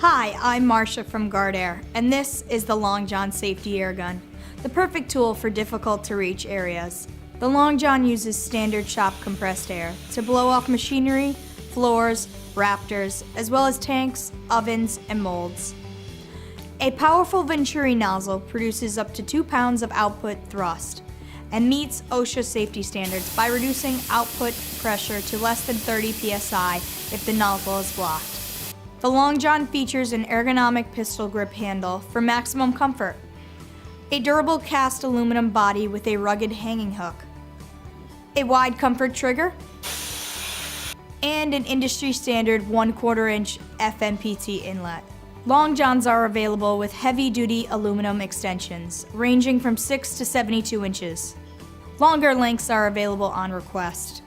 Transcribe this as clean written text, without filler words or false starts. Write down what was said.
Hi, I'm Marcia from Guard Air, and this is the Long John Safety Air Gun, the perfect tool for difficult to reach areas. The Long John uses standard shop compressed air to blow off machinery, floors, rafters, as well as tanks, ovens, and molds. A powerful venturi nozzle produces up to 2 pounds of output thrust and meets OSHA safety standards by reducing output pressure to less than 30 psi if the nozzle is blocked. The Long John features an ergonomic pistol grip handle for maximum comfort, a durable cast aluminum body with a rugged hanging hook, a wide comfort trigger, and an industry standard 1/4 inch FMPT inlet. Long Johns are available with heavy-duty aluminum extensions, ranging from 6 to 72 inches. Longer lengths are available on request.